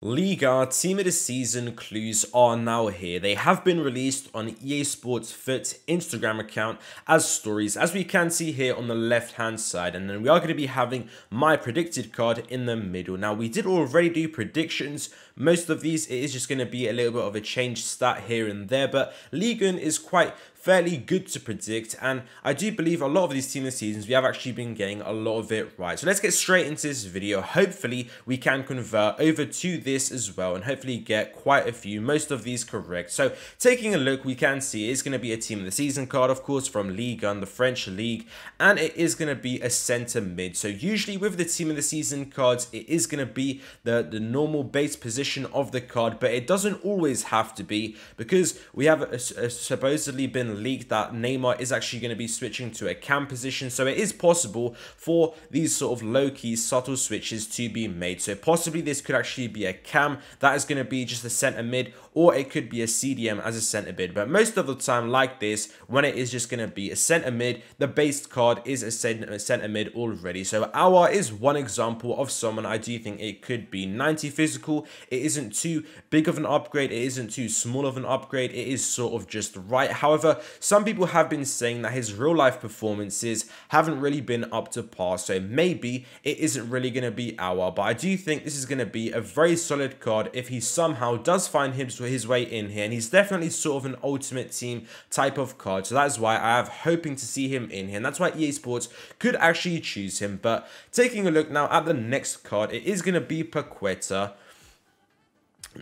Ligue Team of the Season clues are now here. They have been released on EA Sports Foot Instagram account as stories, as we can see here on the left hand side, and then we are going to be having my predicted card in the middle. Now, we did already do predictions. Most of these, it is just going to be a little bit of a change stat here and there, but Ligue is quite fairly good to predict, and I do believe a lot of these team of the seasons we have actually been getting a lot of it right. So let's get straight into this video. Hopefully we can convert over to this as well and hopefully get quite a few, most of these correct. So taking a look, we can see it's going to be a team of the season card, of course, from Ligue 1, the French league, and it is going to be a center mid. So usually with the team of the season cards, it is going to be the normal base position of the card, but it doesn't always have to be, because we have supposedly been leaked that Neymar is actually going to be switching to a cam position, so it is possible for these sort of low-key subtle switches to be made. So possibly this could actually be a cam that is going to be just a center mid, or it could be a CDM as a center mid, but most of the time like this, when it is just going to be a center mid, the base card is a center mid already. So our is one example of someone I do think it could be 90 physical. It isn't too big of an upgrade, it isn't too small of an upgrade, it is sort of just right. However, some people have been saying that his real life performances haven't really been up to par, so maybe it isn't really going to be our, but I do think this is going to be a very solid card if he somehow does find his way in here, and he's definitely sort of an ultimate team type of card, so that's why I have hoping to see him in here, and that's why EA Sports could actually choose him. But taking a look now at the next card, it is going to be Piqueta.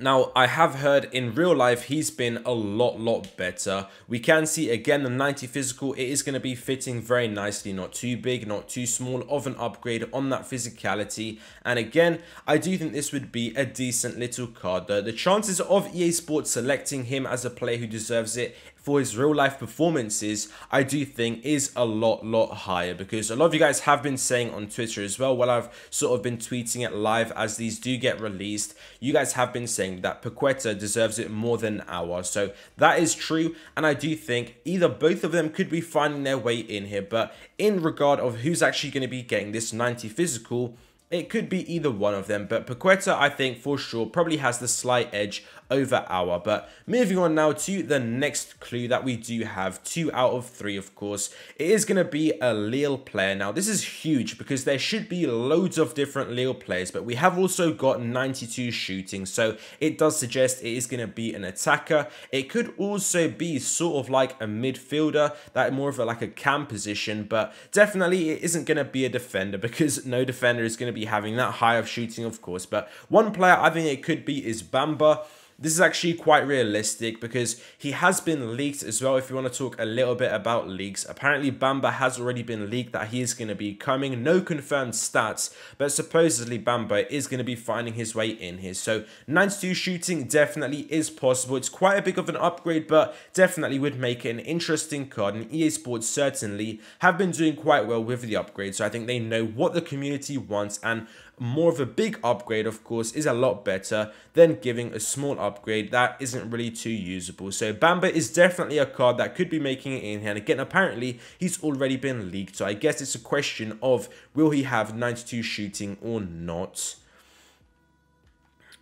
Now, I have heard in real life he's been a lot better. We can see again the 90 physical, it is going to be fitting very nicely, not too big, not too small of an upgrade on that physicality. And again, I do think this would be a decent little card. The chances of EA Sports selecting him as a player who deserves it for his real life performances, I do think is a lot higher, because a lot of you guys have been saying on Twitter as well, while I've sort of been tweeting it live as these do get released, you guys have been saying that Piqueta deserves it more than ours. So that is true, and I do think either both of them could be finding their way in here, but in regard of who's actually going to be getting this 90 physical, it could be either one of them, but Piqueta, I think for sure, probably has the slight edge over our. But moving on now to the next clue that we do have, 2 out of 3, of course. It is going to be a Lille player. Now, this is huge because there should be loads of different Lille players, but we have also got 92 shooting, so it does suggest it is going to be an attacker. It could also be sort of like a midfielder, that more of like a cam position, but definitely it isn't going to be a defender, because no defender is going to be having that high of shooting, of course. But one player I think it could be is Bamba. This is actually quite realistic because he has been leaked as well. If you want to talk a little bit about leaks, apparently Bamba has already been leaked that he is going to be coming. No confirmed stats, but supposedly Bamba is going to be finding his way in here. So 92 shooting definitely is possible. It's quite a big of an upgrade, but definitely would make it an interesting card. And EA Sports certainly have been doing quite well with the upgrade. So I think they know what the community wants, and more of a big upgrade, of course, is a lot better than giving a small upgrade that isn't really too usable. So Bamba is definitely a card that could be making it in here, and again, apparently he's already been leaked, so I guess it's a question of will he have 92 shooting or not.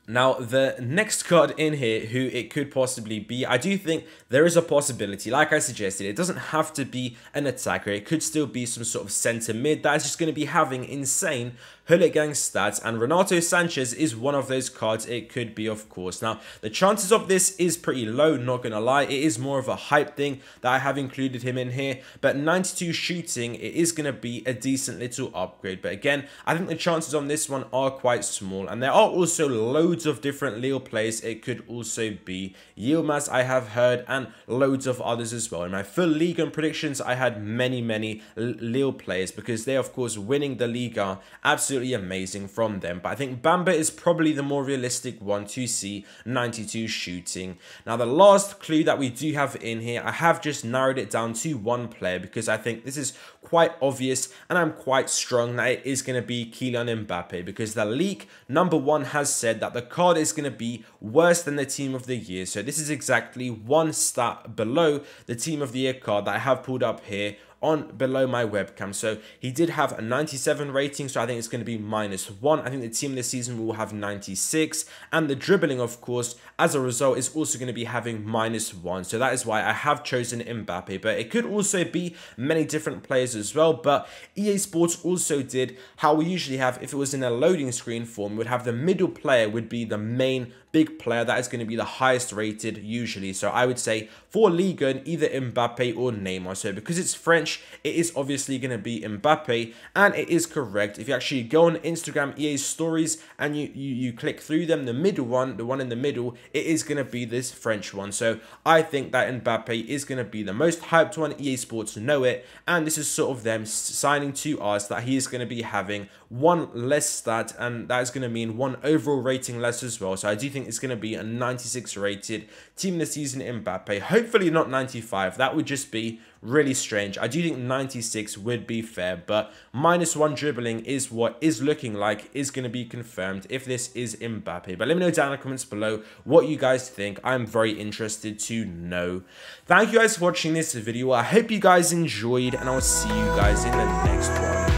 Now, the next card in here, who it could possibly be, I do think there is a possibility. Like I suggested, it doesn't have to be an attacker. It could still be some sort of center mid that is just going to be having insane hooligan stats, and Renato Sanchez is one of those cards it could be, of course. Now, the chances of this is pretty low, not gonna lie. It is more of a hype thing that I have included him in here, but 92 shooting, it is gonna be a decent little upgrade. But again, I think the chances on this one are quite small, and there are also loads of different Lille players it could also be. Yilmaz, I have heard, and loads of others as well. In my full Ligue 1 predictions, I had many Lille players, because they, of course, winning the Ligue 1, absolutely amazing from them. But I think Bamba is probably the more realistic one to see 92 shooting. Now, the last clue that we do have in here, I have just narrowed it down to one player, because I think this is quite obvious, and I'm quite strong that it is going to be Kylian Mbappe, because the leak #1 has said that the card is going to be worse than the team of the year. So this is exactly one stat below the team of the year card that I have pulled up here on below my webcam. So he did have a 97 rating, so I think it's going to be -1. I think the team this season will have 96, and the dribbling, of course, as a result, is also going to be having -1. So that is why I have chosen Mbappe, but it could also be many different players as well. But EA Sports also did how we usually have if it was in a loading screen form. We would have the middle player would be the main big player that is going to be the highest rated usually. So I would say for Ligue, either Mbappe or Neymar. So because it's French, it is obviously going to be Mbappe, and it is correct. If you actually go on Instagram EA stories and you click through them, the middle one, the one in the middle, it is going to be this French one. So I think that Mbappe is going to be the most hyped one. EA Sports know it, and this is sort of them signing to us that he is going to be having one less stat, and that is going to mean one overall rating less as well. So I do think it's going to be a 96 rated team this season, Mbappe. Hopefully not 95. That would just be really strange. I do think 96 would be fair, but -1 dribbling is what is looking like is going to be confirmed if this is Mbappe. But let me know down in the comments below what you guys think. I'm very interested to know. Thank you guys for watching this video. I hope you guys enjoyed, and I'll see you guys in the next one.